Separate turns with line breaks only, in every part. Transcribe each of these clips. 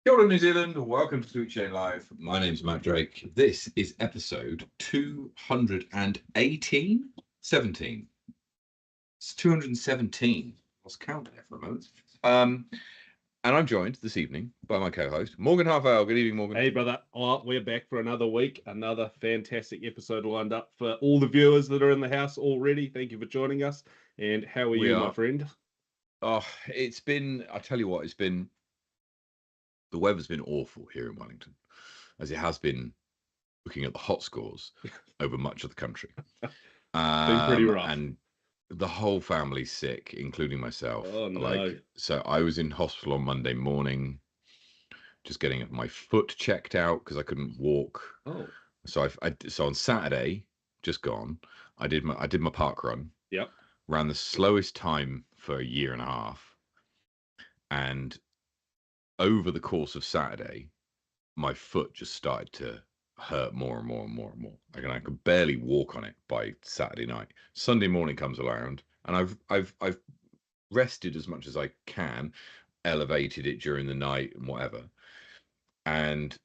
Kia ora, New Zealand. Welcome to Sweet Shane Live. My name's Matt Drake. This is episode 218? 17. It's 217. Lost count there for a moment. And I'm joined this evening by my co-host, Morgan Harvell. Good evening, Morgan.
Hey, brother. We're back for another week. Another fantastic episode lined up for all the viewers that are in the house already. Thank you for joining us. And how are you, my friend?
Oh, it's been, I tell you what, the weather's been awful here in Wellington, as it has been looking at the hot scores over much of the country.
Been pretty rough.
And the whole family's sick, including myself.
Oh, no.
So I was in hospital on Monday morning, just getting my foot checked out because I couldn't walk.
Oh.
So so on Saturday, just gone, I did my park run.
Yep.
Ran the slowest time for a year and a half. And over the course of Saturday, my foot just started to hurt more and more and more and more. I could barely walk on it by Saturday night. Sunday morning comes around, and I've rested as much as I can, elevated it during the night and whatever. And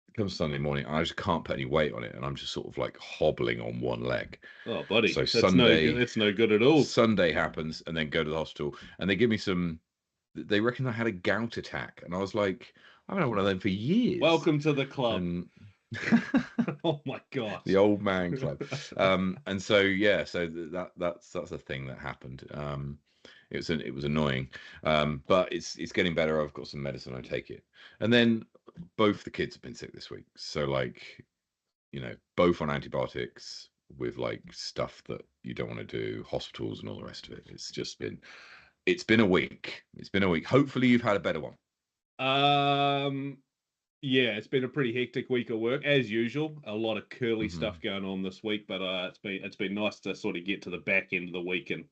it comes Sunday morning, I just can't put any weight on it, and I'm just sort of like hobbling on one leg.
Oh, buddy,
so
that's
Sunday,
that's no good at all.
Sunday happens, and then go to the hospital, and they give me they reckon I had a gout attack, and I was like, I haven't had one of them for years.
Welcome to the club. Oh my god,
the old man club. And so yeah, so that's a thing that happened. It was annoying, but it's getting better. I've got some medicine, I take it. And then both the kids have been sick this week, so both on antibiotics with stuff that you don't want to do, hospitals and all the rest of it. It's been a week. Hopefully you've had a better one.
Yeah, it's been a pretty hectic week of work as usual. A lot of curly stuff going on this week, but it's been nice to sort of get to the back end of the week and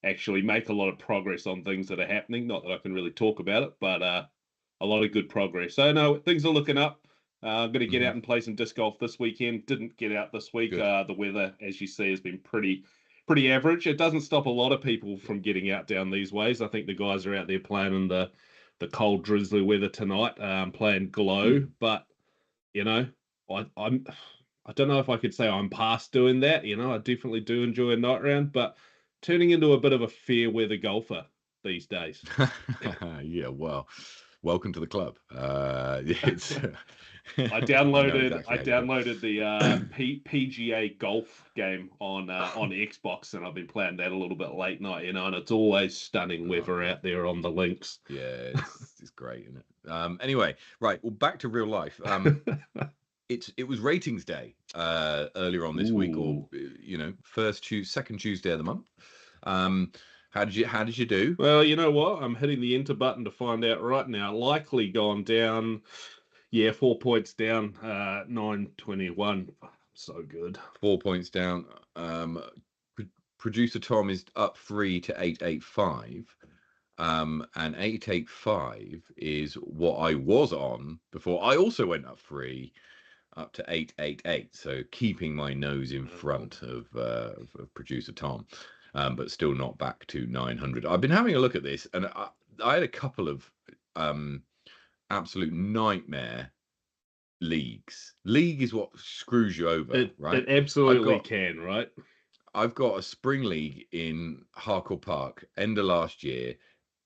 actually make a lot of progress on things that are happening. Not that I can really talk about it, but a lot of good progress. So no, things are looking up. I'm going to get out and play some disc golf this weekend. Didn't get out this week. The weather, as you see, has been pretty average. It doesn't stop a lot of people from getting out down these ways. I think the guys are out there playing in the cold, drizzly weather tonight, playing glow. But I don't know if I could say I'm past doing that. I definitely do enjoy a night round, but turning into a bit of a fair weather golfer these days.
Yeah, well, welcome to the club. It's
I downloaded the PGA golf game on Xbox, and I've been playing that a little bit late night, and it's always stunning weather out there on the links.
Yeah, it's great, isn't it? Anyway, right, well, back to real life. It was ratings day earlier on this week, or second Tuesday of the month. How did you do?
Well, you know what? I'm hitting the enter button to find out right now. Likely gone down. Yeah, 4 points down, 921. So good.
4 points down. Producer Tom is up 3 to 885. And 885 is what I was on before. I also went up 3 up to 888. So keeping my nose in front of producer Tom. But still not back to 900. I've been having a look at this, and I had a couple of absolute nightmare leagues. League is what screws you over, right?
It absolutely can, right?
I've got a spring league in Harcourt Park, end of last year,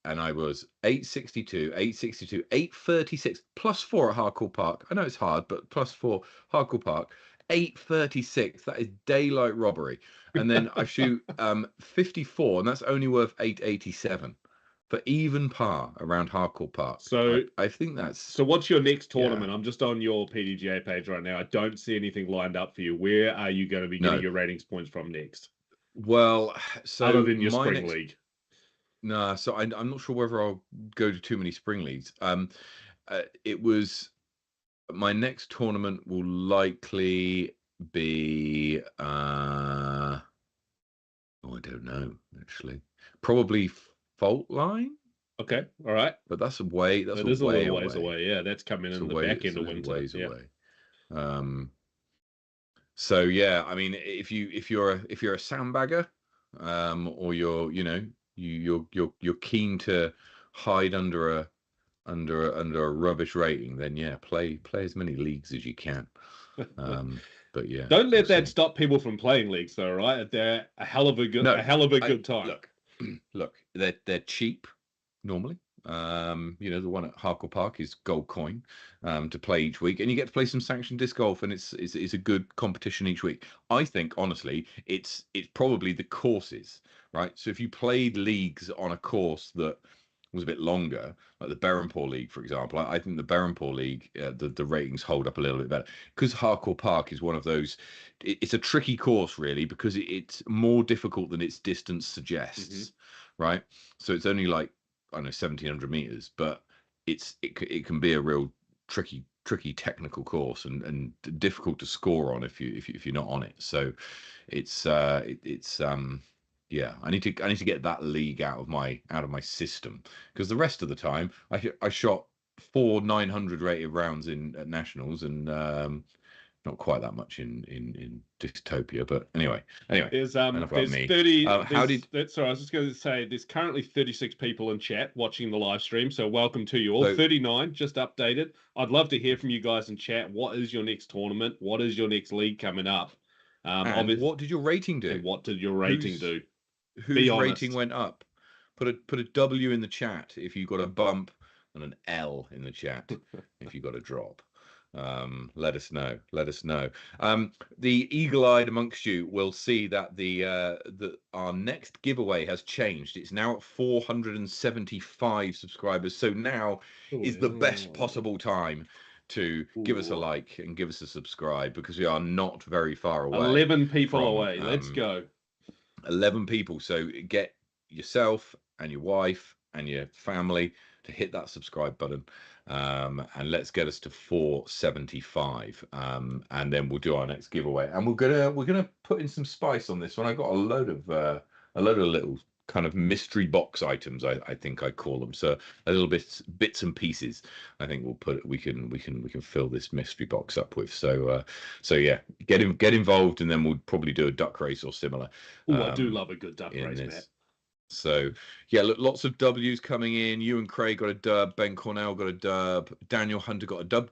and I was 862, 836, +4 at Harcourt Park. I know it's hard, but +4 Harcourt Park. 836. That is daylight robbery. And then I shoot 54, and that's only worth 887 for even par around Harcourt Park.
So
I think that's.
So what's your next tournament? Yeah. I'm just on your PDGA page right now. I don't see anything lined up for you. Where are you going to be getting your ratings points from next?
Well, so
other than your spring league.
No, so I'm not sure whether I'll go to too many spring leagues. It was. My next tournament will likely be I don't know, actually. Probably Fault Line.
Okay, all right.
But that's a way.
That is a little ways away. Yeah, that's coming in the back end of winter.
Ways away. So yeah, I mean, if you're a sandbagger, or you're keen to hide under under a rubbish rating, then yeah, play as many leagues as you can. But yeah,
Don't let
we'll
that
see.
stop people from playing leagues, though, right? They're a hell of a
No,
good time.
look, they're cheap normally. The one at Harcourt Park is gold coin to play each week, and you get to play some sanctioned disc golf, and it's a good competition each week. I think honestly, it's probably the courses, right? So if you played leagues on a course that was a bit longer, like the Berrenpore League, for example, I think the Berrenpore League, the ratings hold up a little bit better because Harcourt Park is one of those. It's a tricky course, really, because it's more difficult than its distance suggests, right? So it's only like, I don't know, 1,700 meters, but it can be a real tricky technical course and difficult to score on if you're not on it. So it's yeah, I need to get that league out of my system, because the rest of the time I shot 4 900 rated rounds at nationals, and not quite that much in dystopia. But anyway,
There's
enough about me.
30
How did
sorry, I was just going to say there's currently 36 people in chat watching the live stream, so welcome to you all.
so
39 just updated. I'd love to hear from you guys in chat. What is your next tournament? What is your next league coming up?
and what did your rating do?
And what did your rating do?
Whose rating went up? Put a W in the chat if you got a bump, and an L in the chat if you got a drop. Let us know. The eagle-eyed amongst you will see that our next giveaway has changed. It's now at 475 subscribers. So now is the best possible time to give us a like and give us a subscribe, because we are not very far away.
11 people away. Let's go.
11 people. So get yourself and your wife and your family to hit that subscribe button, and let's get us to 475, and then we'll do our next giveaway. And we're gonna put in some spice on this one. I got a load of little kind of mystery box items, I think I call them. So a little bits and pieces. I think we can fill this mystery box up with. So yeah, get involved, and then we'll probably do a duck race or similar.
I do love a good duck race, Matt.
So yeah, look, lots of W's coming in. You and Craig got a dub. Ben Cornell got a dub. Daniel Hunter got a dub.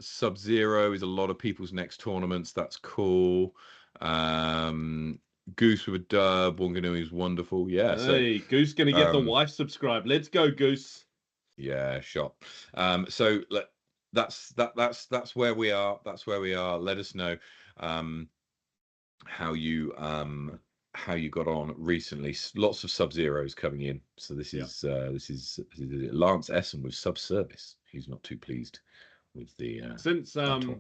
Sub-Zero is a lot of people's next tournaments. That's cool. Goose with a dub. Wanganui is wonderful. Yeah.
Hey, Goose gonna get the wife subscribed. Let's go, Goose.
Yeah, shot. So that's where we are. That's where we are. Let us know how you got on recently. Lots of Sub-Zeros coming in. So this is Lance Essen with Subservice. He's not too pleased with the
since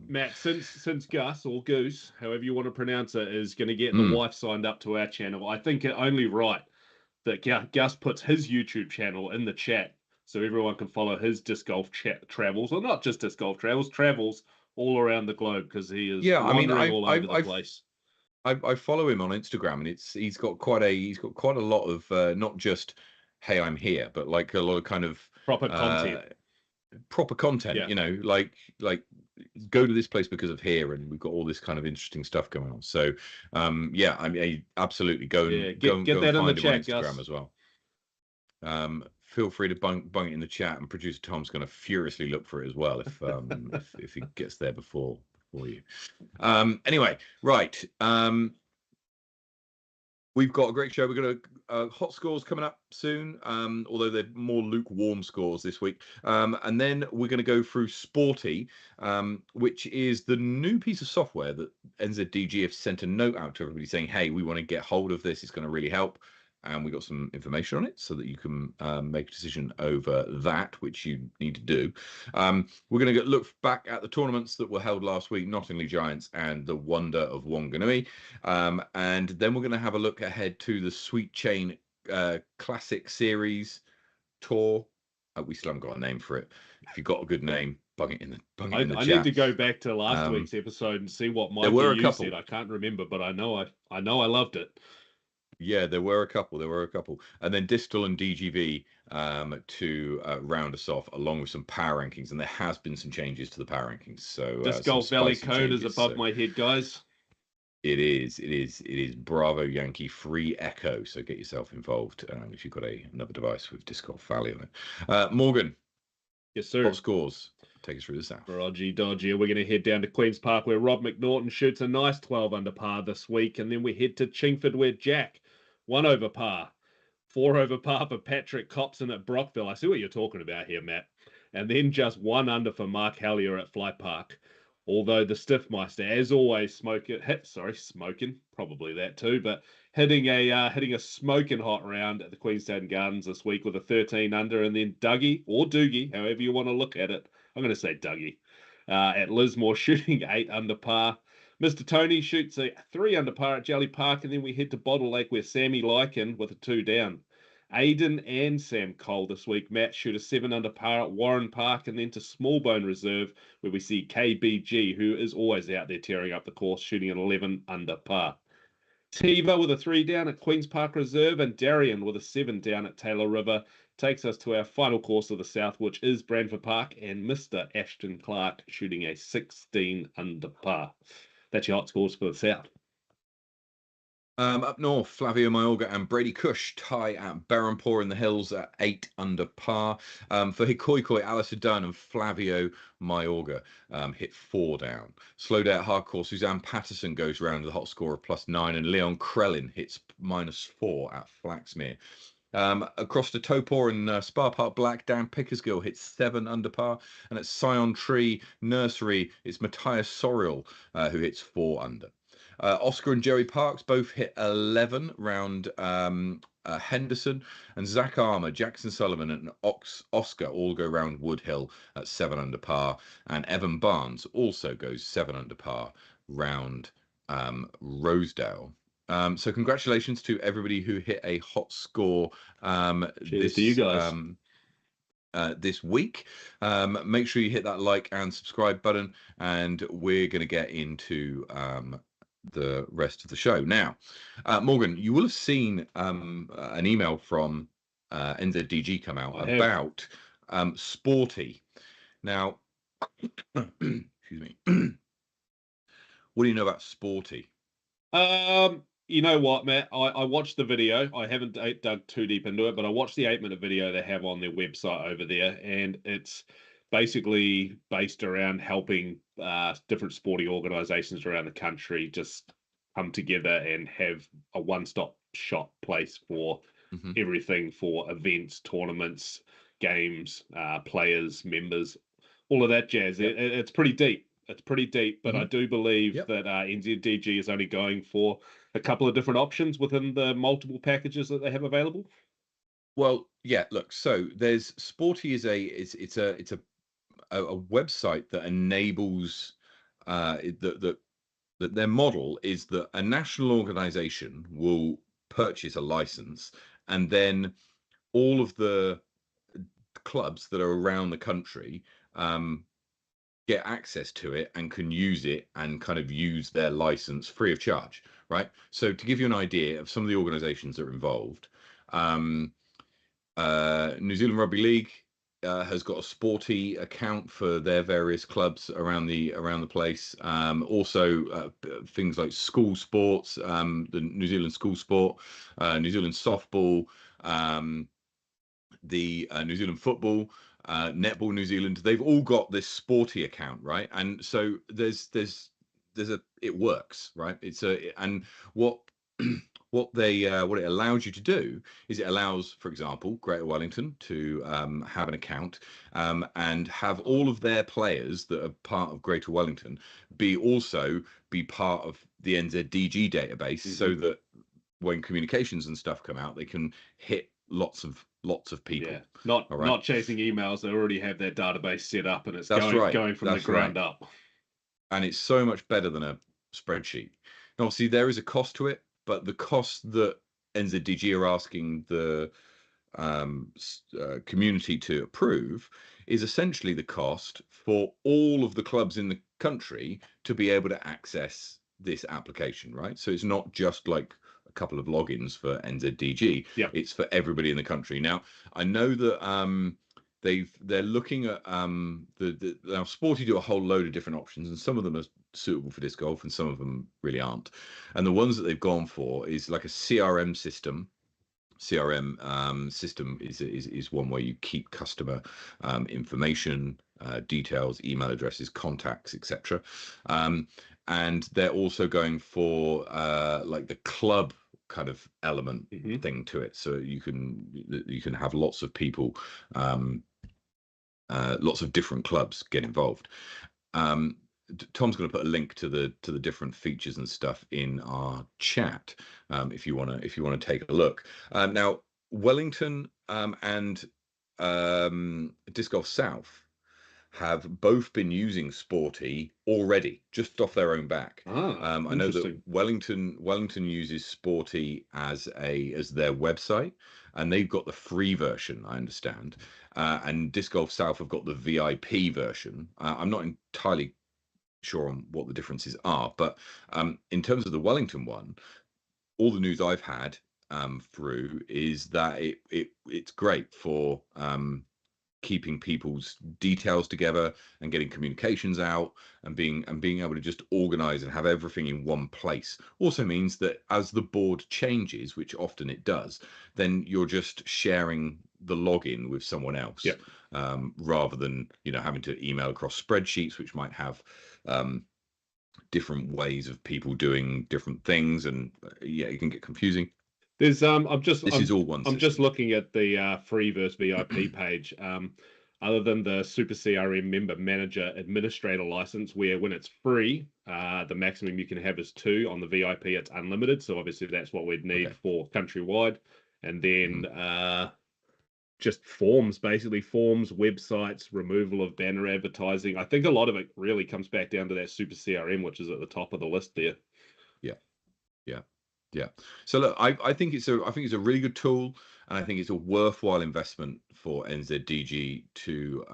Matt, since Gus or Goose, however you want to pronounce it, is going to get the wife signed up to our channel. I think it only right that Gus puts his YouTube channel in the chat so everyone can follow his disc golf travels, or not just disc golf travels all around the globe, because he is wandering all over the place.
I follow him on Instagram, and he's got quite a lot of not just hey I'm here, but like a lot of kind of
proper content.
Yeah. You know, like go to this place because of here, and we've got all this kind of interesting stuff going on. So yeah, I mean, absolutely go and get that in the chat, Instagram, Gus, as well. Feel free to bung it in the chat, and producer Tom's going to furiously look for it as well if he gets there before you. Anyway, right. We've got a great show. We're going to hot scores coming up soon, although they're more lukewarm scores this week. And then we're going to go through Sporty, which is the new piece of software that NZDG have sent a note out to everybody saying, hey, we want to get hold of this. It's going to really help. And we got some information on it so that you can make a decision over that, which you need to do. We're going to look back at the tournaments that were held last week, Nottingham Giants and the Wonder of Wanganui. And then we're going to have a look ahead to the Sweet Chain Classic Series Tour. We still haven't got a name for it. If you've got a good name, bung it in the chat.
I need to go back to last week's episode and see what Mikey said. I can't remember, but I know I loved it.
Yeah, there were a couple. And then Distal and DGV to round us off, along with some power rankings. And there has been some changes to the power rankings. So
Disc Golf Valley Code is above my head, guys.
It is Bravo Yankee Free Echo. So get yourself involved if you've got another device with Discord Valley on it. Morgan,
Yes, sir.
hot scores. Take us through the South.
Roger Dodgy. We're going to head down to Queen's Park where Rob McNaughton shoots a nice 12 under par this week. And then we head to Chingford where Jack, 1 over par. 4 over par for Patrick Copson at Brockville. I see what you're talking about here, Matt. And then just 1 under for Mark Hallier at Fly Park. Although the Stiffmeister, as always, smoking, probably that too, but hitting a smoking hot round at the Queenstown Gardens this week with a 13 under, and then Dougie or Doogie, however you want to look at it. I'm going to say Dougie at Lismore, shooting 8 under par. Mr. Tony shoots a 3 under par at Jelly Park, and then we head to Bottle Lake where Sammy Lycan with a 2 down. Aidan and Sam Cole this week. Matt shoot a 7 under par at Warren Park, and then to Smallbone Reserve where we see KBG, who is always out there tearing up the course, shooting an 11 under par. Tiva with a 3 down at Queen's Park Reserve, and Darian with a 7 down at Taylor River takes us to our final course of the South, which is Brantford Park, and Mr. Ashton Clark shooting a 16 under par. That's your hot scores for the South.
Up north, Flavio Mayorga and Brady Cush tie at Berhampore in the Hills at 8 under par. For Hikoikoi, Alistair Dunn and Flavio Mayorga hit 4 down. Slowed out hardcore, Suzanne Patterson goes round with a hot score of +9, and Leon Krellin hits -4 at Flaxmere. Across the Topor and Spa Park Black, Dan Pickersgill hits 7 under par, and at Scion Tree Nursery, it's Matthias Sorial who hits 4 under. Oscar and Jerry Parks both hit 11 round Henderson, and Zach Armour, Jackson Sullivan, and Oscar all go round Woodhill at 7 under par, and Evan Barnes also goes 7 under par round Rosedale. So congratulations to everybody who hit a hot score
Cheers to you guys.
This week. Make sure you hit that like and subscribe button, and we're going to get into the rest of the show. Now, Morgan, you will have seen an email from NZDG come out about Sporty. Now, excuse me. What do you know about Sporty?
You know what, Matt? I watched the video. I haven't dug too deep into it, but I watched the 8-minute video they have on their website over there, and it's basically based around helping different sporting organizations around the country just come together and have a one-stop shop place for everything, for events, tournaments, games, players, members, all of that jazz. Yep. It's pretty deep. It's pretty deep, but I do believe that NZDG is only going for a couple of different options within the multiple packages that they have available.
Well, yeah. Look, so there's Sporty is a website that enables that their model is that a national organization will purchase a license, and then all of the clubs that are around the country get access to it and can use it and kind of use their license free of charge, right? So to give you an idea of some of the organizations that are involved, New Zealand Rugby League has got a Sporty account for their various clubs around the place. Also, things like school sports, the New Zealand school sport, New Zealand softball, the New Zealand football, Netball New Zealand. They've all got this Sporty account, right? And so it works, right? And what what it allows you to do is it allows, for example, Greater Wellington to have an account and have all of their players that are part of Greater Wellington be part of the NZDG database, so that when communications and stuff come out, they can hit lots of people. Yeah.
Not chasing emails. They already have their database set up, and it's going from the ground up.
And it's so much better than a spreadsheet. And obviously, there is a cost to it, but the cost that NZDG are asking the community to approve is essentially the cost for all of the clubs in the country to be able to access this application, right? So it's not just like a couple of logins for NZDG. It's for everybody in the country. Now, I know that they're looking at now Sporty do a whole load of different options, and some of them are suitable for disc golf, and some of them really aren't. And the ones that they've gone for is like a CRM system. CRM system is one where you keep customer information, details, email addresses, contacts, etc. And they're also going for like the club kind of element thing to it, so you can have lots of people, lots of different clubs get involved. Tom's going to put a link to the different features and stuff in our chat, if you want to take a look. Now, Wellington and Disc Golf South have both been using Sporty already, just off their own back. I know that Wellington uses Sporty as their website, and they've got the free version, I understand. And Disc Golf South have got the VIP version. I'm not entirely sure on what the differences are, but in terms of the Wellington one, all the news I've had through is that it's great for keeping people's details together and getting communications out, and being able to just organize and have everything in one place. Also means that as the board changes, which often it does, then you're just sharing the login with someone else, rather than having to email across spreadsheets, which might have different ways of people doing different things, and it can get confusing.
There's I'm just
system.
looking at the free versus VIP page. Other than the Super CRM member manager administrator license, where when it's free, the maximum you can have is 2. On the VIP, it's unlimited. So obviously that's what we'd need for countrywide. And then just forms, websites, removal of banner advertising. I think a lot of it really comes back down to that Super CRM, which is at the top of the list there.
Yeah. So look, I think it's a really good tool, and I think it's a worthwhile investment for NZDG to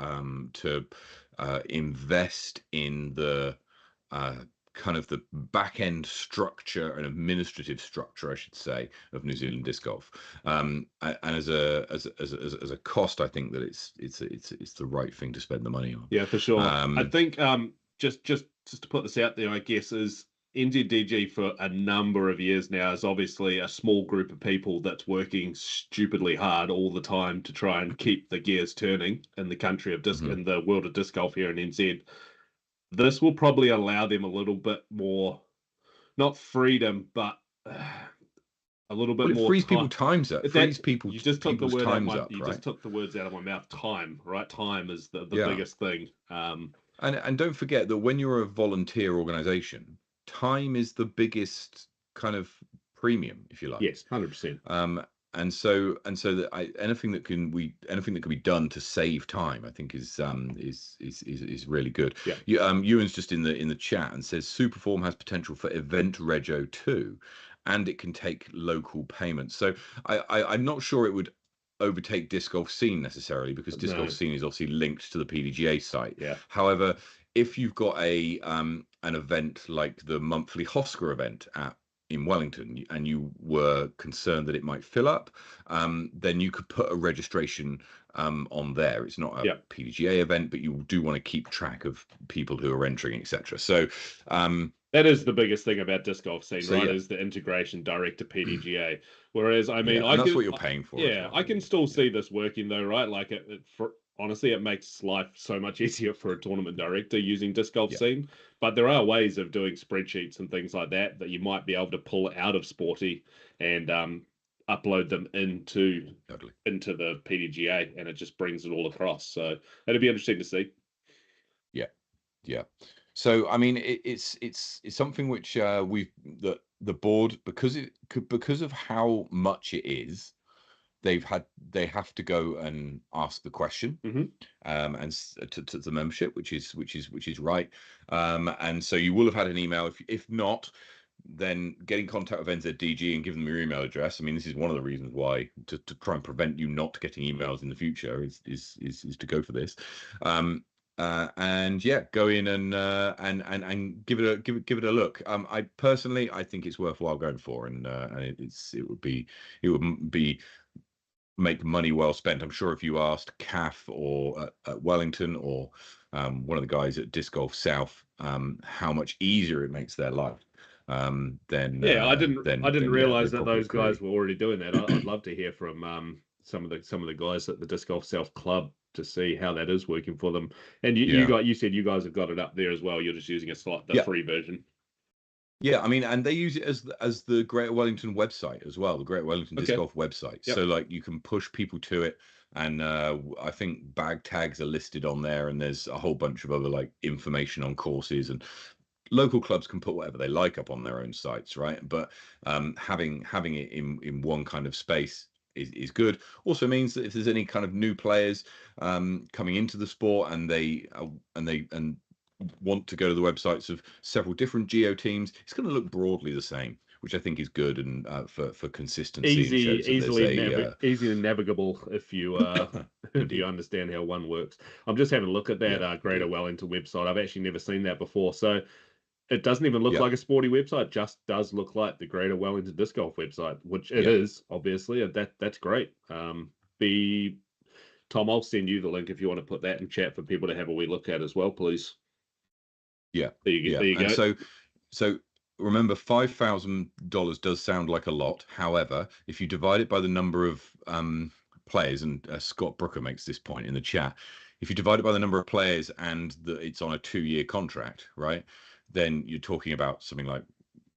invest in the kind of the back end structure and administrative structure, I should say, of New Zealand disc golf. And as a cost, I think that it's the right thing to spend the money on.
Yeah, for sure. I think just to put this out there, I guess, is NZDG for a number of years now is obviously a small group of people that's working stupidly hard all the time to try and keep the gears turning in the country of disc, in the world of disc golf here in NZ. This will probably allow them a little bit more, not freedom, but a little bit more.
It frees people times up.
You just took the word out my. You
right?
just took the words out of my mouth. Time, right? Time is the biggest thing.
And don't forget that when you're a volunteer organization, time is the biggest kind of premium, if you like.
Yes, 100%.
And so that anything that can be done to save time, I think is really good.
Yeah.
Ewan's just in the chat and says Superform has potential for event rego too, and it can take local payments. So I'm not sure it would overtake Disc Golf Scene necessarily, because Disc Golf Scene is obviously linked to the PDGA site.
Yeah.
However, if you've got an event like the monthly Hosker event in Wellington, and you were concerned that it might fill up, then you could put a registration on there. It's not a PDGA event, but you do want to keep track of people who are entering, etc. So
that is the biggest thing about Disc Golf Scene, right? Is the integration direct to PDGA. Whereas, I mean,
that's what you're paying for.
Yeah, I can still see this working though, right? Like honestly, it makes life so much easier for a tournament director using Disc Golf Scene. But there are ways of doing spreadsheets and things like that you might be able to pull out of Sporty and upload them into the PDGA, and it just brings it all across. So it'd be interesting to see.
Yeah. So I mean, it's something which the board, because of how much it is, they have to go and ask the question, and to the membership, which is right. And so you will have had an email. If not, then get in contact with NZDG and give them your email address. I mean, this is one of the reasons why, to try and prevent you not getting emails in the future, is to go for this. And go in and give it a look. I personally, I think it's worthwhile going for, and it would be make money well spent. I'm sure if you asked CAF or at Wellington, or one of the guys at Disc Golf South, how much easier it makes their life, then
I didn't
yeah,
realize
they
that
probably
those guys
agree.
were already doing that. I'd love to hear from some of the guys at the Disc Golf South Club to see how that is working for them. And
Yeah.
you said you guys have got it up there as well. You're just using the
Yeah.
free version.
Yeah, I mean, and they use it as the Greater Wellington website as well, the Greater Wellington Disc
Okay.
Golf website.
Yep.
So like you can push people to it, and I think bag tags are listed on there, and there's a whole bunch of other like information on courses, and local clubs can put whatever they like up on their own sites, right? But having it in one kind of space is good. Also means that if there's any kind of new players coming into the sport, and they want to go to the websites of several different geo teams, it's going to look broadly the same, which I think is good, and for consistency, and shows that there's a
Easily navigable if you if you
indeed.
understand how one works. I'm just having a look at
Yeah,
that Greater
indeed.
Wellington website. I've actually never seen that before. So it doesn't even look
Yeah,
like a sporty website, just does look like the Greater Wellington Disc Golf website, which it
yeah,
is, obviously. That's great. Be Tom, I'll send you the link if you want to put that in chat for people to have a wee look at as well, please.
yeah,
There
yeah.
you
And
go.
so remember, $5,000 does sound like a lot. However, if you divide it by the number of players, and Scott Brooker makes this point in the chat, if you divide it by the number of players and it's on a 2-year contract, right? Then you're talking about something like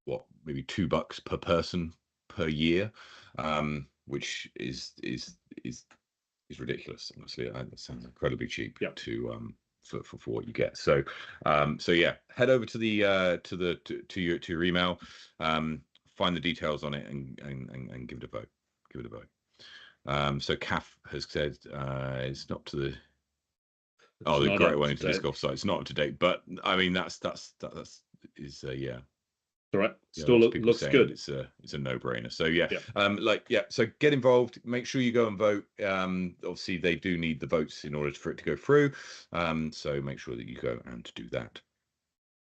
what, maybe $2 per person per year, which is ridiculous. Honestly, that sounds incredibly cheap
Yep.
to for what you get. So so yeah, head over to the to your email, find the details on it, and give it a vote. Give it a vote. So CAF has said it's not to the
It's
the
not
Greater
up to
Wellington Disc
date.
Golf site. It's not up to date, but I mean that's yeah.
All right.
Yeah,
Still
lots of people
looks
saying that
good.
it's a no-brainer. So yeah,
Yep.
so get involved. Make sure you go and vote. Obviously they do need the votes in order for it to go through. So make sure that you go and do that.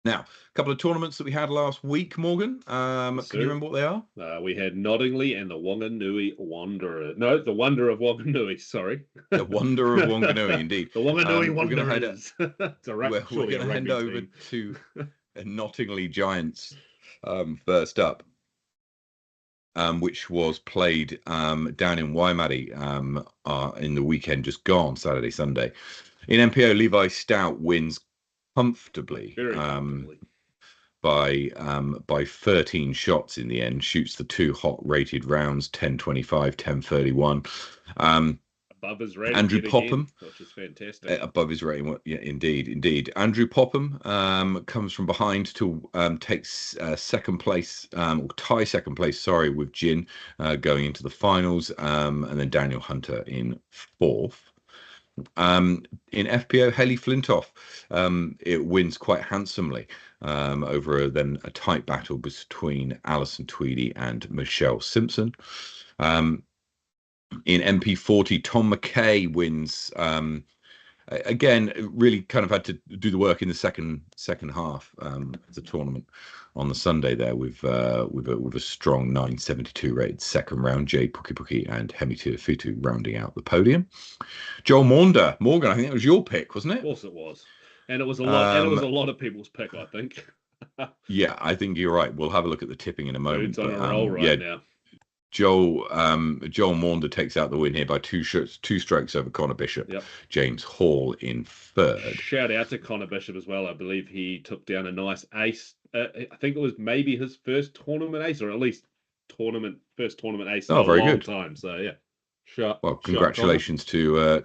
Now, a couple of tournaments that we had last week, Morgan.
Yes,
Can you
sir.
remember what they are?
We had Nottingley and the Wanganui Wanderer. No, the Wonder of Wanganui. Sorry,
The Wonder of Wanganui, indeed.
The Wanganui
We're going to head
Wanderers.
we're
Surely
going
a
to hand
rugby
over
team.
to Nottingley Giants first up. Which was played down in Waimari in the weekend just gone, Saturday, Sunday. In MPO, Levi Stout wins comfortably,
Very comfortably.
by 13 shots in the end, shoots the 2 hot rated rounds, 10-25, 10-31.
Above his rating
Andrew
yet again,
Popham,
which is fantastic.
above his rating. Yeah, indeed. Andrew Popham comes from behind to take second place, or tie second place, sorry, with Jin going into the finals, and then Daniel Hunter in fourth. In FPO, Haley Flintoff, it wins quite handsomely over then a tight battle between Alison Tweedy and Michelle Simpson. In MP40, Tom McKay wins. Again, really kind of had to do the work in the second half of the tournament on the Sunday there with a strong 972 rated second round. Jay Puki and Hemi Tuafitu rounding out the podium. Joel Morgan, I think that was your pick, wasn't
Of
it?
course it was. And it was a lot and it was a lot of people's pick, I think.
Yeah, I think you're right. We'll have a look at the tipping in a moment.
Dude's on
But
a roll right now.
Joel Maunder takes out the win here by two strokes over Connor Bishop.
Yep.
James Hall in third.
Shout out to Connor Bishop as well. I believe he took down a nice ace. I think it was maybe his first tournament ace, or at least first tournament ace in a
Very
long
good.
time. So yeah.
Well, congratulations to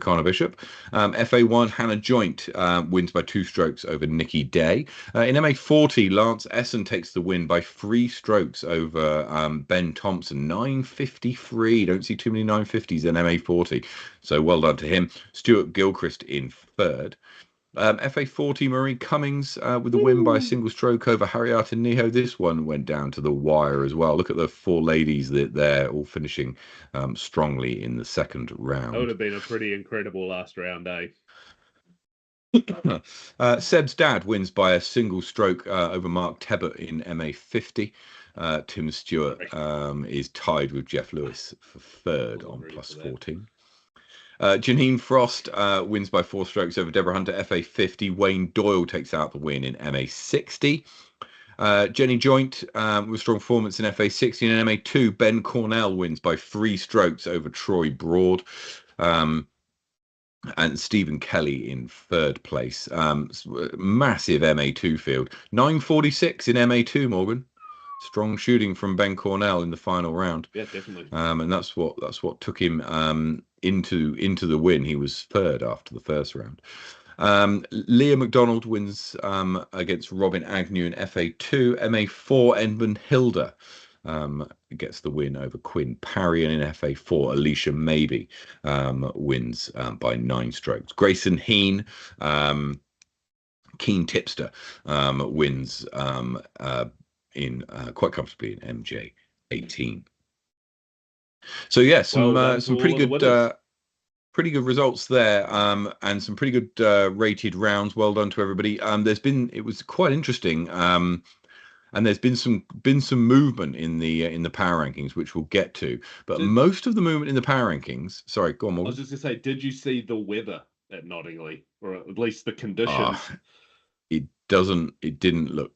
Connor Bishop. FA1, Hannah Joint wins by 2 strokes over Nikki Day. In MA40, Lance Essen takes the win by 3 strokes over Ben Thompson. 953. Don't see too many 950s in MA40. So well done to him. Stuart Gilchrist in third. FA40, Marie Cummings with the win by a single stroke over Harriata Niho. This one went down to the wire as well. Look at the 4 ladies that they're all finishing strongly in the second round.
That would have been a pretty incredible last round, eh?
Seb's dad wins by a single stroke over Mark Tebbett in MA50. Tim Stewart is tied with Jeff Lewis for third on plus 14. Janine Frost wins by 4 strokes over Deborah Hunter, FA 50. Wayne Doyle takes out the win in MA 60. Jenny Joint with strong performance in FA 60 and MA 2. Ben Cornell wins by 3 strokes over Troy Broad. And Stephen Kelly in 3rd place. Massive MA2 field. 9:46 in MA2, Morgan. Strong shooting from Ben Cornell in the final round.
Yeah, definitely.
And that's what took him into the win. He was 3rd after the first round. Leah McDonald wins against Robin Agnew in FA2. MA4, Edmund Hilda gets the win over Quinn Parry, and in FA4, Alicia Maybe wins by 9 strokes. Grayson Heen, keen tipster, wins in quite comfortably in MJ 18. So yeah, some pretty good results there, and some pretty good rated rounds. Well done to everybody. It was quite interesting. And there's been some movement in the power rankings, which we'll get to. But most of the movement in the power rankings. Sorry, go on, Morgan.
I was just gonna say, did you see the weather at Nottingham, or at least the conditions?
It didn't look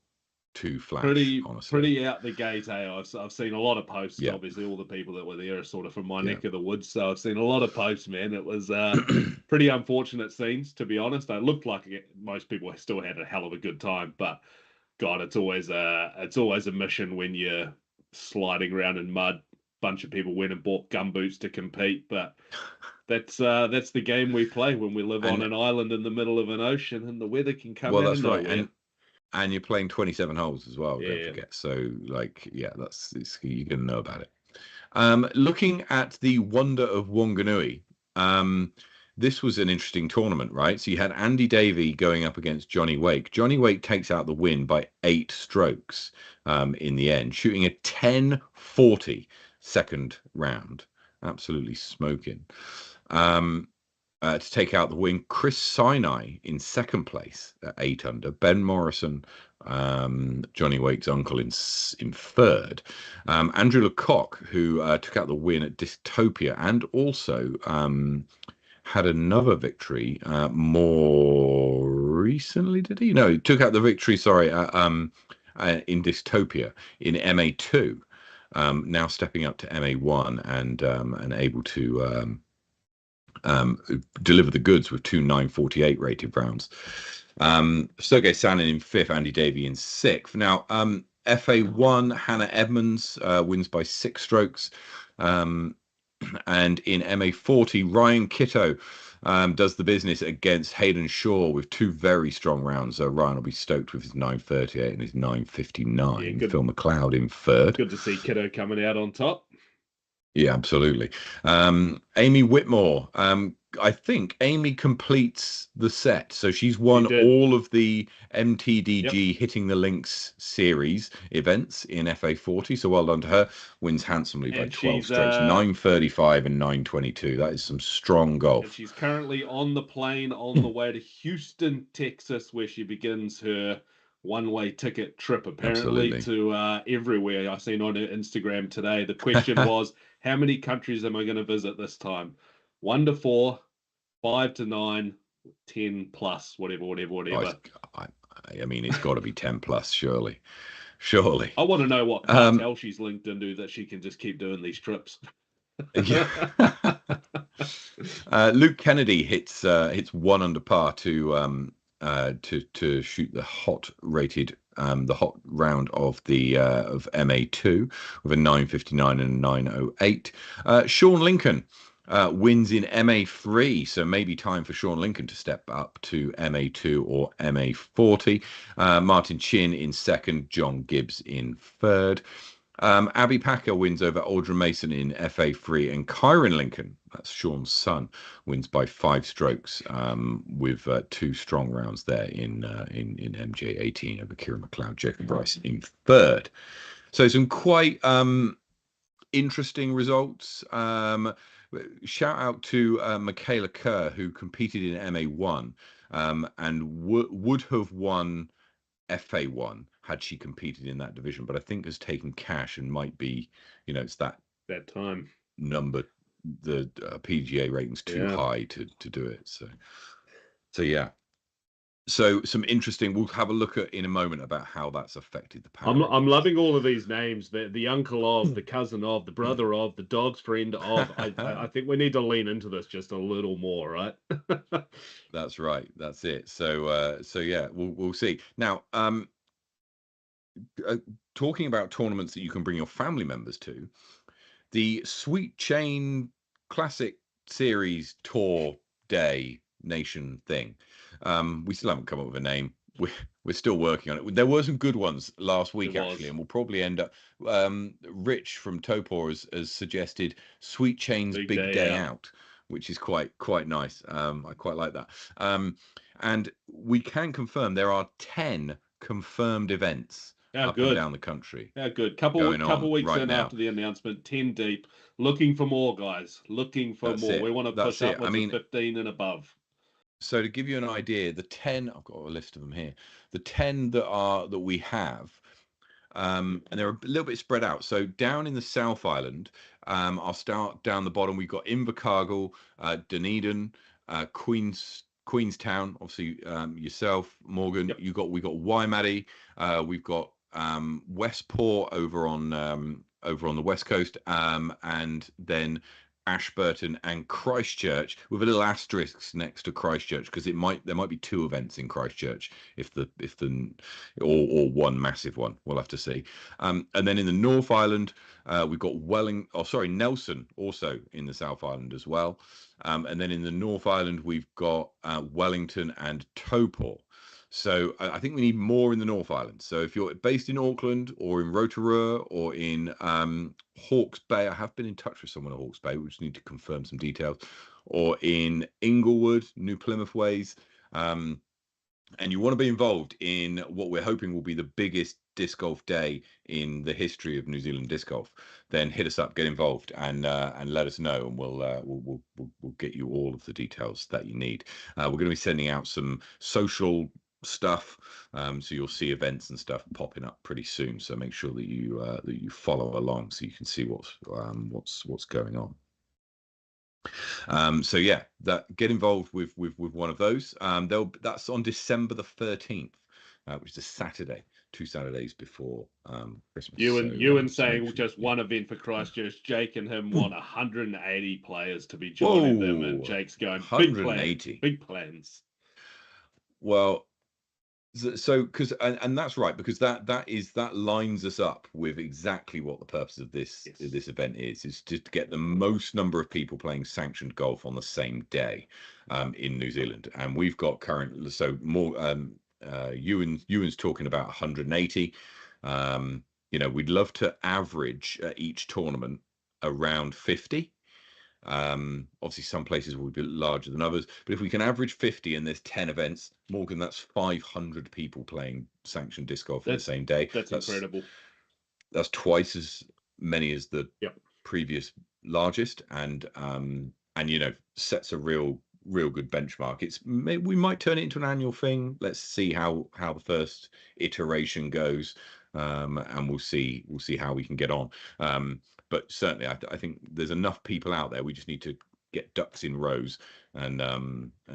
too flash, honestly.
Pretty out the gate. I've seen a lot of posts. Yeah. Obviously, all the people that were there are sort of from my neck of the woods, so I've seen a lot of posts. Man, it was pretty unfortunate scenes, to be honest. It looked like most people still had a hell of a good time, but God, it's always a mission when you're sliding around in mud. Bunch of people went and bought gumboots to compete, but that's the game we play when we live on an island in the middle of an ocean, and the weather can come out of nowhere. Right.
And you're playing 27 holes as well, don't forget. So, you're going to know about it. Looking at the Wonder of Wanganui, this was an interesting tournament, right? So you had Andy Davey going up against Johnny Wake. Johnny Wake takes out the win by 8 strokes in the end, shooting a 10.40 second round. Absolutely smoking. To take out the win, Chris Sinai in 2nd place at 8 under. Ben Morrison, Johnny Wake's uncle, in 3rd. Andrew Lecoq, who took out the win at Dystopia, and also had another victory more recently. Did he? No, he took out the victory. Sorry, in Dystopia in MA2. Now stepping up to MA1 and able to deliver the goods with 2 9:48 rated rounds. Sergey Sanin in 5th, Andy Davey in 6th. Now, FA1, Hannah Edmonds wins by 6 strokes. And in MA40, Ryan Kitto does the business against Hayden Shaw with 2 very strong rounds. Ryan will be stoked with his 9:38 and his 9:59. Yeah, Phil McLeod in 3rd.
Good to see Kitto coming out on top.
Yeah, absolutely. Amy Whitmore. I think Amy completes the set. So she's won all of the MTDG Hitting the Links series events in FA40. So well done to her. Wins handsomely by 12 strokes, 9:35 and 9:22. That is some strong golf.
And she's currently on the plane on the way to Houston, Texas, where she begins her one-way ticket trip, apparently, to everywhere. I've seen on her Instagram today. The question was, how many countries am I going to visit this time? 1 to 4, 5 to 9, 10 plus, whatever.
I mean, it's got to be 10 plus, surely.
I want to know what cartel she's linked into that she can just keep doing these trips.
Luke Kennedy hits 1 under par to shoot the hot rated the hot round of MA2 with a 9:59 and a 9:08. Sean Lincoln wins in MA3, so maybe time for Sean Lincoln to step up to MA2 or MA40. Martin Chin in 2nd, John Gibbs in 3rd. Abby Packer wins over Aldrin Mason in FA3, and Kyron Lincoln, that's Sean's son, wins by 5 strokes with 2 strong rounds there in MJ18 over Kieran McLeod, Jacob Rice in 3rd. So some quite interesting results. Shout out to Michaela Kerr, who competed in MA1 and would have won FA1 had she competed in that division, but I think has taken cash and might be, it's that
time
number the PGA rating's too high to do it. So yeah. So some interesting. We'll have a look at in a moment about how that's affected the power ratings.
I'm loving all of these names. The uncle of, the cousin of, the brother of, the dog's friend of. I think we need to lean into this just a little more, right?
That's right. That's it. So yeah, we'll see. Now, talking about tournaments that you can bring your family members to, the Sweet Chain Classic Series Tour Day Nation thing. We still haven't come up with a name. We're still working on it. There were some good ones last week, actually, and we'll probably end up. Rich from Topor has suggested Sweet Chain's Big Day Out, which is quite nice. I quite like that. And we can confirm there are 10 confirmed events up and down the country.
How good. Couple weeks right in now. After the announcement, 10 deep. Looking for more, guys. Looking for more. We want to push upwards of 15 and above.
So to give you an idea, the 10, I've got a list of them here. The 10 that we have, and they're a little bit spread out. So down in the South Island, I'll start down the bottom. We've got Invercargill, Dunedin, Queenstown. Obviously, yourself, Morgan. Yep. We got Waimate. We've got Westport over on the west coast, and then Ashburton and Christchurch, with a little asterisk next to Christchurch, because there might be 2 events in Christchurch or one massive one. We'll have to see. And then in the North Island, we've got Nelson, also in the South Island as well. And then in the North Island, we've got Wellington and Topor. So I think we need more in the North Island. So if you're based in Auckland or in Rotorua or in Hawke's Bay, I have been in touch with someone at Hawke's Bay. We just need to confirm some details. Or in Inglewood, New Plymouth Ways, and you want to be involved in what we're hoping will be the biggest disc golf day in the history of New Zealand disc golf, then hit us up, get involved, and let us know, and we'll get you all of the details that you need. We're going to be sending out some social stuff, so you'll see events and stuff popping up pretty soon. So make sure that you follow along so you can see what's going on. So yeah, get involved with one of those. That's on December the 13th, which is a Saturday, 2 Saturdays before Christmas.
Ewan saying just one event for Christchurch. Jake and him want 180 players to be joining them, and Jake's going 180 big plans.
Well, so and that's right, because that lines us up with exactly what the purpose of this event is to get the most number of people playing sanctioned golf on the same day in New Zealand. And we've got more Ewan's talking about 180. We'd love to average at each tournament around 50. Obviously some places will be larger than others, but if we can average 50 and there's 10 events, Morgan, that's 500 people playing sanctioned disc golf on the same day.
That's incredible.
That's twice as many as the previous largest, and sets a real good benchmark. We might turn it into an annual thing. Let's see how the first iteration goes, and we'll see how we can get on. But certainly, I think there's enough people out there. We just need to get ducks in rows, and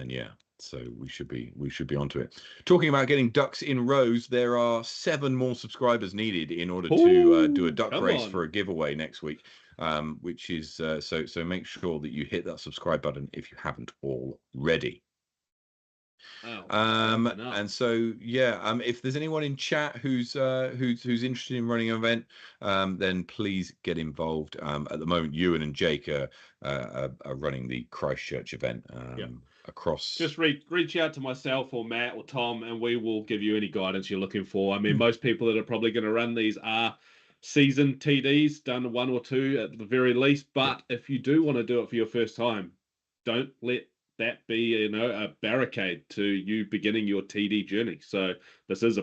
yeah, so we should be onto it. Talking about getting ducks in rows, there are 7 more subscribers needed in order to do a duck race for a giveaway next week, which is so make sure that you hit that subscribe button if you haven't already. And so if there's anyone in chat who's interested in running an event, then please get involved. At the moment, Ewan and Jake are running the Christchurch event across.
Just reach out to myself or Matt or Tom, and we will give you any guidance you're looking for. I mean, most people that are probably going to run these are seasoned TDs, done 1 or 2 at the very least. But if you do want to do it for your first time, don't let that be a barricade to you beginning your TD journey. So this is a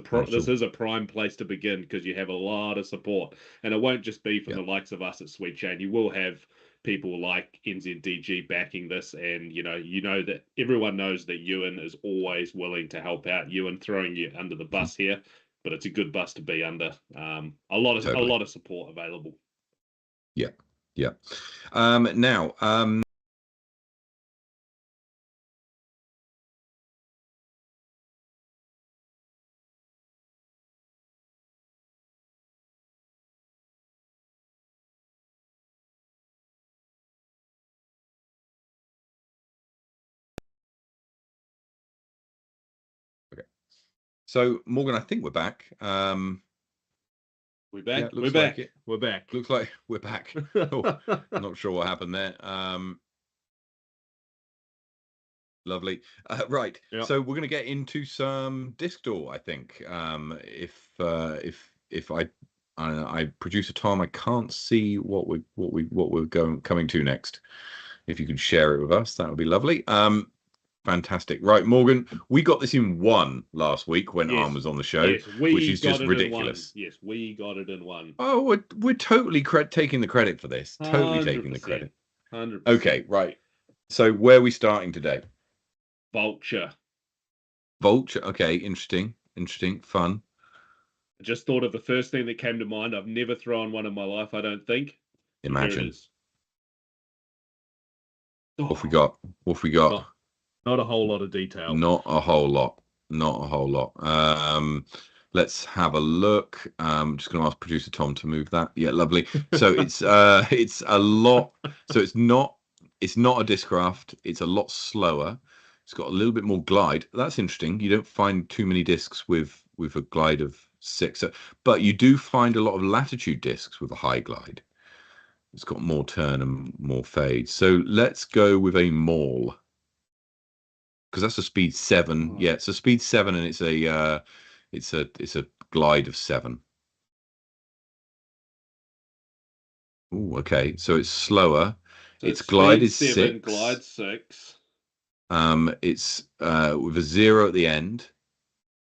prime place to begin, because you have a lot of support, and it won't just be from the likes of us at Sweet Chain. You will have people like NZDG backing this, and you know that everyone knows that Ewan is always willing to help out. Ewan throwing you under the bus here, but it's a good bus to be under. A lot of support available.
Yeah. Yeah. Now, okay. So Morgan, I think we're back.
We're back.
Yeah,
We're
looks like
back.
it.
We're back.
Looks like we're back. Oh, not sure what happened there. Lovely. Right.
Yep.
So we're going to get into some disc door, I think. If I producer Tom, I can't see what we're coming to next. If you could share it with us, that would be lovely. Fantastic. Right, Morgan, we got this in one last week when Arm
Yes.
was on the show,
Yes.
which
We
is
got
just
it in one.
ridiculous.
Yes. We got it in one.
Oh, we're totally taking the credit for this. Totally taking the
100%.
credit.
100%.
Okay, right. So where are we starting today?
Vulture.
Vulture. Okay, interesting, fun.
I just thought of the first thing that came to mind. I've never thrown one in my life, I don't think. And here it
Imagine.
is.
What we
Oh,
got? What we got?
not a whole lot of detail.
Not a whole lot. Not a whole lot. Let's have a look. Just going to ask producer Tom to move that. Yeah, lovely. So it's a lot. So it's not a discraft. It's a lot slower. It's got a little bit more glide. That's interesting. You don't find too many discs with a glide of 6, but you do find a lot of latitude discs with a high glide. It's got more turn and more fade. So let's go with a maul, because that's a speed 7.
Oh.
Yeah, it's a speed 7, and it's a glide of 7. Oh, okay. So it's slower.
So
Its
it's
glide
speed
is
7,
6.
glide 6.
It's with a 0 at the end.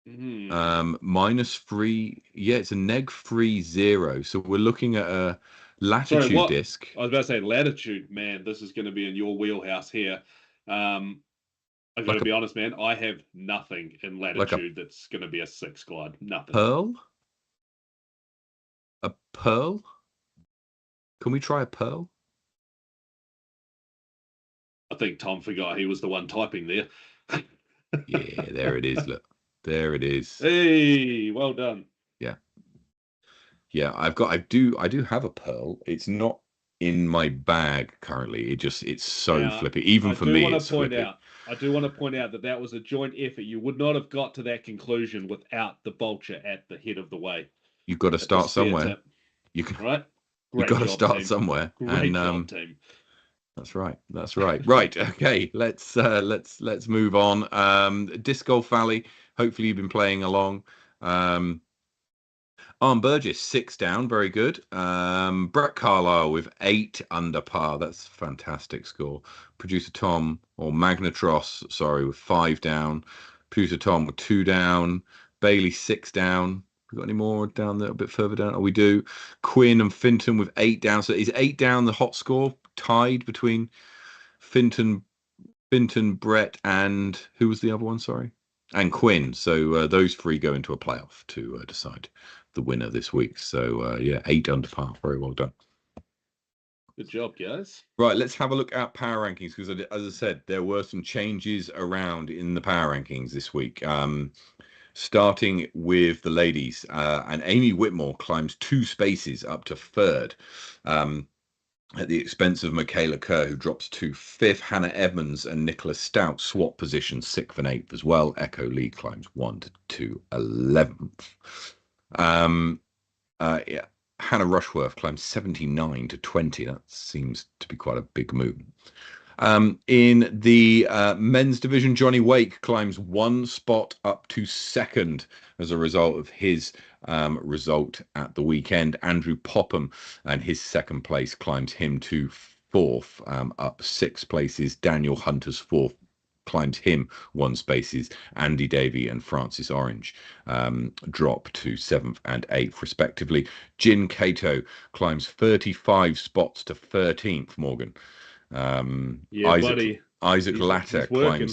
Hmm.
-3. Yeah, it's a neg-free 0. So we're looking at a
Sorry,
latitude
what?
disc,
I was about to say latitude. Man, this is going to be in your wheelhouse here. I got to
like a
be honest, man. I have nothing in
like a
latitude that's going to be a 6 glide. Nothing.
pearl. A pearl. Can we try a pearl?
I think Tom forgot he was the one typing there.
Yeah, there it is. Look, there it is.
Hey, well done.
Yeah. Yeah, I do have a pearl. It's not in my bag currently. It's so
Now,
flippy. Even
I
for
do
me,
want to
it's
point
flippy.
out, that that was a joint effort. You would not have got to that conclusion without the vulture at the head of the way
You've got to
at the
start
spare
somewhere.
tip.
You can,
All right.
you
Great
got to
job,
start
team.
somewhere, and
Great job, team.
that's right. That's right. Right. Okay. Let's move on. Disc Golf Valley. Hopefully you've been playing along. Arm Burgess 6 down, very good. Brett Carlisle with 8 under par. That's a fantastic score. Producer Tom, or Magnatros, sorry, with 5 down. Producer Tom with 2 down. Bailey 6 down. We got any more down there a bit further down? Oh, we do. Quinn and Finton with 8 down. So is 8 down the hot score, tied between Finton, Brett, and who was the other one? Sorry, and Quinn. So those 3 go into a playoff to decide the winner this week. So yeah, 8 under par. Very well done.
Good job, guys.
Right, let's have a look at power rankings, because as I said, there were some changes around in the power rankings this week. Starting with the ladies, and Amy Whitmore climbs 2 spaces up to 3rd. At the expense of Michaela Kerr, who drops to 5th. Hannah Edmonds and Nicola Stout swap positions 6th and 8th as well. Echo Lee climbs 1 to 11th. Yeah. Hannah Rushworth climbs 79 to 20. That seems to be quite a big move. In the men's division, Johnny Wake climbs 1 spot up to 2nd as a result of his result at the weekend. Andrew Popham and his 2nd place climbs him to 4th, up 6 places. Daniel Hunter's 4th climbs him 1 spaces. Andy Davey and Francis Orange drop to 7th and 8th respectively. Jin Kato climbs 35 spots to 13th, Morgan.
Yeah, buddy.
Isaac Latter
He's working.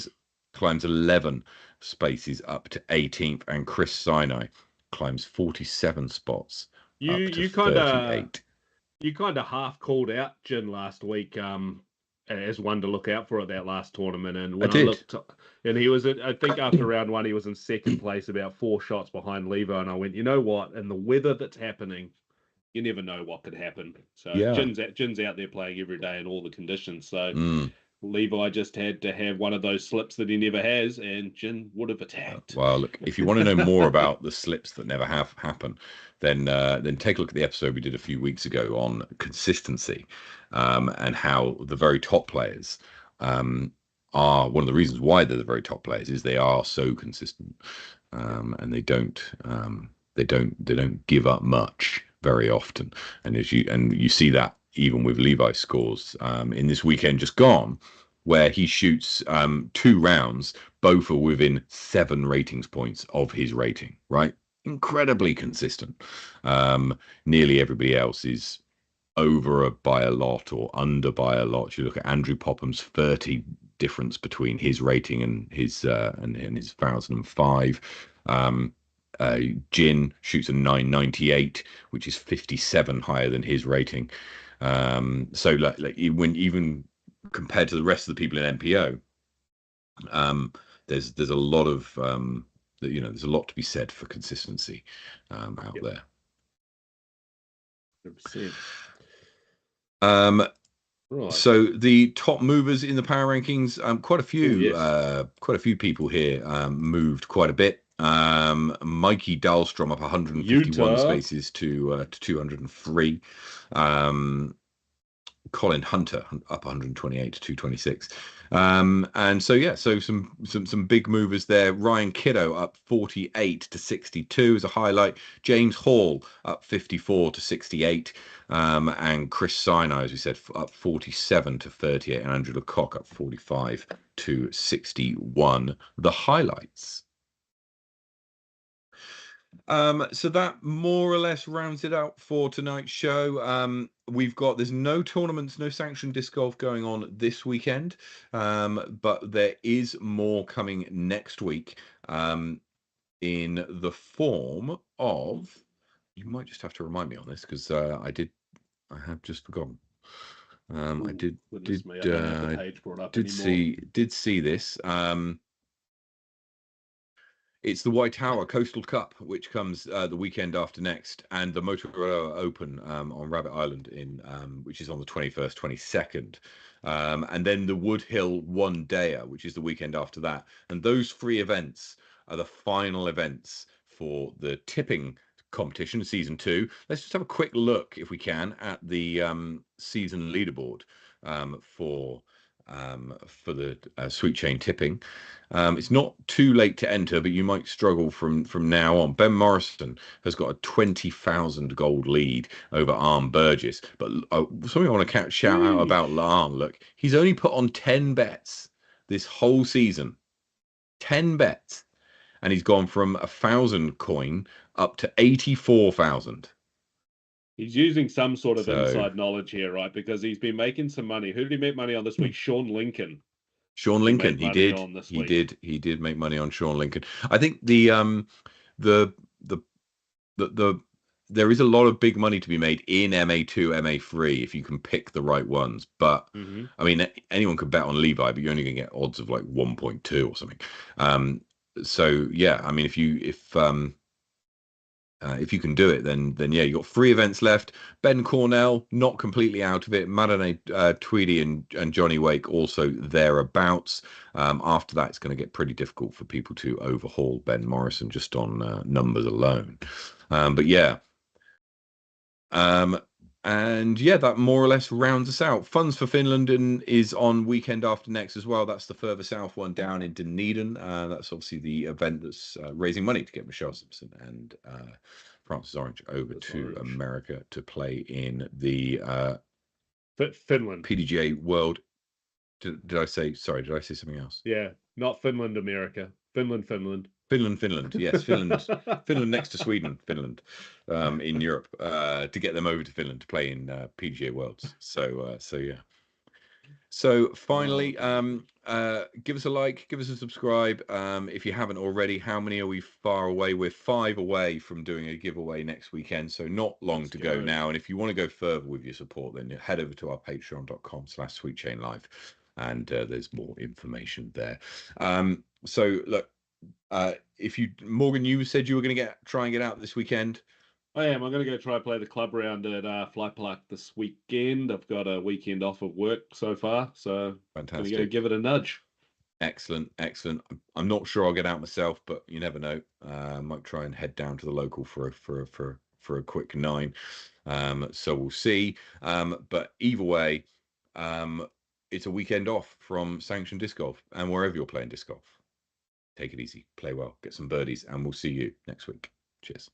climbs 11 spaces up to 18th, and Chris Sinai climbs 47 spots
You
up to
you kind of
38.
You kind of half called out Jin last week as one to look out for at that last tournament. And
I
when I
did.
looked, and he was, I think after round one, he was in second place, about 4 shots behind Levo. And I went, you know what? In the weather that's happening, you never know what could happen. So
Yeah.
Jin's out there playing every day in all the conditions. So
Mm.
Levi just had to have one of those slips that he never has, and Jin would have attacked.
Well, look, if you want to know more about the slips that never have happen, then take a look at the episode we did a few weeks ago on consistency, and how the very top players are one of the reasons why they're the very top players is they are so consistent, and they don't give up much very often. And you see that even with Levi's scores in this weekend just gone, where he shoots 2 rounds, both are within 7 ratings points of his rating, right? Incredibly consistent. Nearly everybody else is over by a lot or under by a lot. You look at Andrew Popham's 30 difference between his rating and his 1005. Jin shoots a 998, which is 57 higher than his rating. So when even compared to the rest of the people in MPO, there's a lot of there's a lot to be said for consistency out there.
100%.
Right. So the top movers in the power rankings, quite a few, quite a few people here moved quite a bit. Mikey Dahlstrom up 151 spaces to 203. Colin Hunter up 128 to 226. And so some big movers there. Ryan Kiddo up 48 to 62 is a highlight. James Hall up 54 to 68. And Chris Sinai, as we said, up 47 to 38. And Andrew Lecoq up 45 to 61. The highlights. So that more or less rounds it out for tonight's show. There's no tournaments, no sanctioned disc golf going on this weekend, but there is more coming next week in the form of. You might just have to remind me on this because I have just forgotten. I did see this. It's the Waitoa Coastal Cup, which comes the weekend after next, and the Motorola Open on Rabbit Island which is on the 21st, 22nd, and then the Woodhill One Dayer, which is the weekend after that. And those 3 events are the final events for the tipping competition, season 2. Let's just have a quick look, if we can, at the season leaderboard for the Sweet Chain tipping. It's not too late to enter, but you might struggle from now on. Ben Morrison has got a 20,000 gold lead over Arm Burgess. But something I want to shout out about Arm. Look, he's only put on 10 bets this whole season. 10 bets. And he's gone from 1,000 coin up to 84,000.
He's using some sort of inside knowledge here, right? Because he's been making some money. Who did he make money on this week? Sean Lincoln.
He did make money on Sean Lincoln. I think there is a lot of big money to be made in MA2, MA3 if you can pick the right ones. But I mean, anyone could bet on Levi, but you're only going to get odds of like 1.2 or something. So yeah, I mean, if you can do it, then yeah, you've got 3 events left. Ben Cornell not completely out of it. Madone Tweedy and Johnny Wake also thereabouts. After that, it's going to get pretty difficult for people to overhaul Ben Morrison just on numbers alone. But yeah. And yeah, that more or less rounds us out. Funds for Finland is on weekend after next as well. That's the further south one down in Dunedin. That's obviously the event that's raising money to get Michelle Simpson and Francis Orange over to America to play in the
Finland
PDGA World. Did I say something else?
Yeah, not Finland, America. Finland.
Finland, yes, Finland next to Sweden, Finland, in Europe, to get them over to Finland to play in PGA Worlds. So yeah. So finally,
Oh,
give us a like, give us a subscribe. If you haven't already, how many are we far away? We're 5 away from doing a giveaway next weekend, so not long
let's
to go
go.
now. And if you want to go further with your support, then head over to our patreon.com/sweetchainlife, and there's more information there. So look, if you, Morgan, you said you were going to try and get out this weekend.
I am. I'm going to go try play the club round at Fly Park this weekend. I've got a weekend off of work so far, so I'm going to go
Fantastic.
give it a nudge.
Excellent, excellent. I'm not sure I'll get out myself, but you never know. I might try and head down to the local for a quick 9. So we'll see. But either way, it's a weekend off from sanctioned disc golf, and wherever you're playing disc golf, take it easy, play well, get some birdies, and we'll see you next week. Cheers.